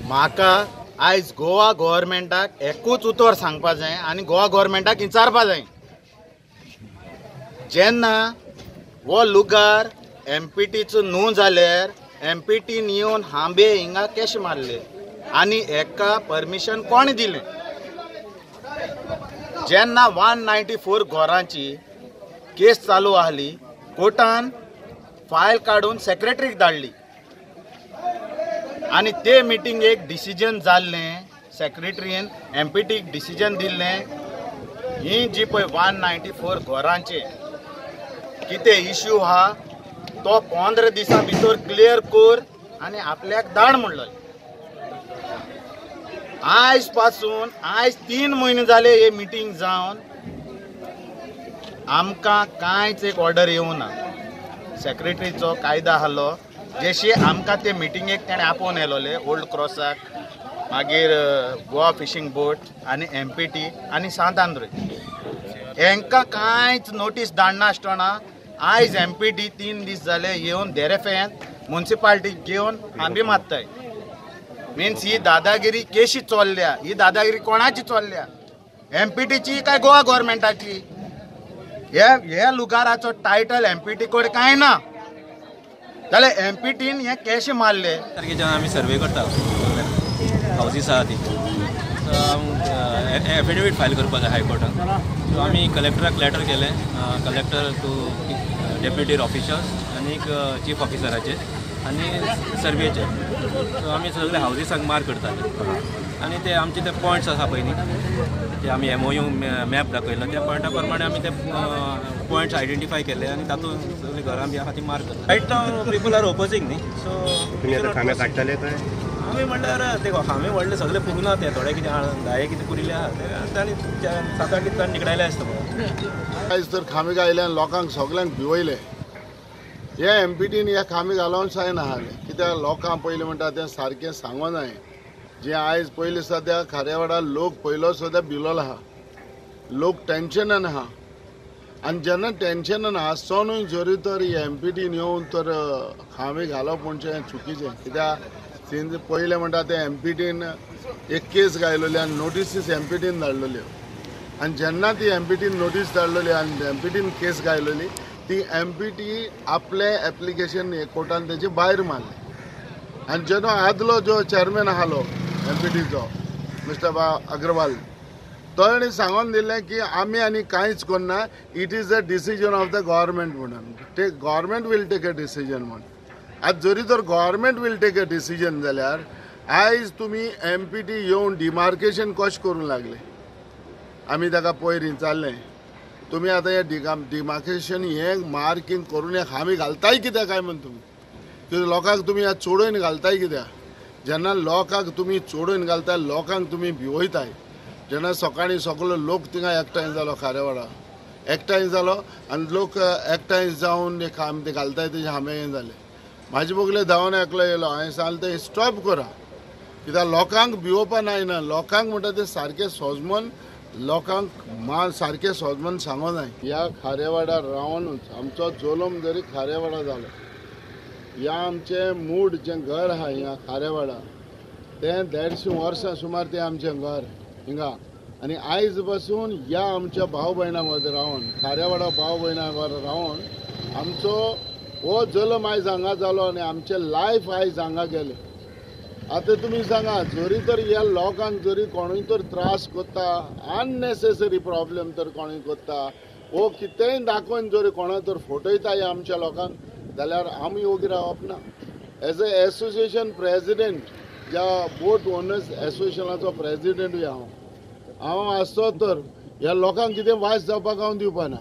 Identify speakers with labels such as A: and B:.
A: म्हाका आयज गोवा गव्हर्मेंटाक एकूच उतर सांगपा जाय आनी गोवा गव्हर्मेंटाक विचारपा जाय, जेन्ना वो लुगार एमपीटीचो न्हू जाल्यार एमपीटीन येवन हांबे हिंगा कशे मारले आनी हेका परमिशन कोण दिलें? जेन्ना 194 घरांची केस चालू आहली, कोर्टान फायल काडून सेक्रेटरीक धाडली आनी ते मिटींगेक डिसिजन जाल्लें, सेक्रेटरीन एमपीटीक डिसिजन दिल्लें ही जी पळय 194 घरांचे कितें इश्यू आहा तो 15 दिसां भितर क्लियर कर आनी आपल्याक धाड म्हणलो. आयज पासून 3 म्हयने जाले हे मिटींग जावन आमकां कांयच एक ऑर्डर येवना. सेक्रेटरीचो कायदा आहलो जेशी आमकां ते मिटींगेक ताणें आपोवन येलोले ओल्ड क्रॉसाक, मागीर गोवा फिशींग बोट आनी एमपीटी आनी सांत आंद्रे हेंकां कांयच नोटीस धाडना आसतना आयज एमपीटी 3 दीस जाले येवन देरेफेंत म्युन्सिपालिटीक घेवन हांबी मारताय. मिन्स ही दादागिरी केशी चल्ल्या? ही दादागिरी कोणाची चल्ल्या? एमपीटीची काय गोवा गव्हर्मेंटाची? हे लुगाराचो टायटल एमपीटी कडेन कांय ना जाल्यार एमपीटीन हे केशे मारले.
B: तारखेच्यान आमी सर्वे करता हावजीस आहा ती, एफिडेवीट फायल करपाक जाय हायकोर्टान. सो आमी कलेक्टराक लेटर केलें, कलेक्टर टू डेप्युटी ऑफिशर्स आनी चीफ ऑफिसराचे आनी सर्वेचे. सो आमी सगळे हावजीसांक मार्क करताले आनी ते आमचे ते पॉयंट्स आसा पळय न्ही, ते आमी एमओयू मॅप दाखयलो, त्या पॉयंटा प्रमाणे आमी ते पॉयंट्स आयडेंटिफाय केले आनी तातूंत सगळीं घरां बी आहा ती मार्क करता. रायट नाव पीपल आर ओपोजींग न्ही, सो
C: खांबे काडटले काय
B: आमी म्हणल्यार ते खांबे व्हडले सगळे पुरुना, ते थोडे कितें 10 कितें पुरिल्ले आहा ते तांणी 7-8 दिसांनी निगडायले आसता पळय.
D: आयज तर खांबे घायल्यान लोकांक सगळ्यांक भिवयले. हे एमपीटीन हे खांबे घालोवंक जायना आहले, कित्याक लोकांक पयलीं म्हणटा तें सारकें सांगो जाय. जे आयज पयलीं सद्या खारेवाडा लोक पयलो सुद्दां भिलोलो आहा, लोक टेन्शनान आहा आनी जेन्ना टेन्शनान आसतोनूय जरी तर एमपीटीन येवन तर खांबे घालप म्हणजे चुकीचें. कित्याक पयलें म्हणटा तें एमपीटीन एक केस गायलोली आनी नोटीसीस एमपीटीन धाडलेल्यो आनी जेन्ना ती एमपीटीन नोटीस धाडलेली आनी एमपीटीन केस गायलोली ती एमपीटी आपले एप्लिकेशन कोर्टान तेजे भायर मारले. आनी जेन्ना आदलो जो चेअरमॅन आहालो एमपीटीचो मिस्टर अग्रवाल तो सांगून दिलें की आमी आनी कांयच करना, it is a decision of the government म्हणून. ते government will take a decision म्हणून. आज जरी तर government will take a decision जाल्यार आयज तुमी एमपीटी येवन डिमार्केशन कशें करूंक लागले? आमी ताका पयर विचारलें तुमी आतां हे डिमार्केशन हे मार्किंग करून हे खांबे घालताय कित्याक काय म्हण तुमी लोकांक तुमी आज चोडून घालताय कित्याक? जेन्ना लोकांक तुमी चोडून घालताय लोकांक तुमी भिवयताय. जेन्ना सकाळीं सगळो लोक थिंगा एकठांय जालो, खारेवाडा एकठांय जालो आनी लोक एकठांय जावन खांबे घालताय तेजे हांबे हें जालें. म्हाजे बोगले धांवन एकलो येयलो, हांवें सांगलें तें स्टॉप करा, कित्याक लोकांक भिवोवपा जायना. लोकांक म्हणटा तें सारकें सोजमोन लोकांक सारकें सोजमोन सांगो जाय. ह्या खारेवाडा रावनूच आमचो जोलम जरी खारेवाडा जालो, ह्या आमचें मूड जें घर आहा हिंगा खारेवाडा तें 150 वर्सां सुमार तें आमचें घर हिंगा. आनी आयज पासून ह्या आमच्या भाव भयणां मदें रावन खारेवाडा भाव भयणां रावन आमचो हो जल्म आयज हांगा जालो आनी आमचें लायफ आयज हांगा गेलें. आतां तुमी सांगा, जरी तर ह्या लोकांक जरी कोणूय तर त्रास करता, अननेसेसरी प्रॉब्लेम तर कोणूय करता, वो कितेंय दाखोवन जरी कोणा तर फटयता ह्या आमच्या लोकांक जाल्यार आमी ओगी रावप ना. एज अ एसोसिएशन प्रेजिडेंट, ज्या बोट ओनर्स एसोसिएशनाचो प्रेजिडेंटूय हांव आसतो तर ह्या लोकांक कितें वायस जावपाक हांव दिवपा ना.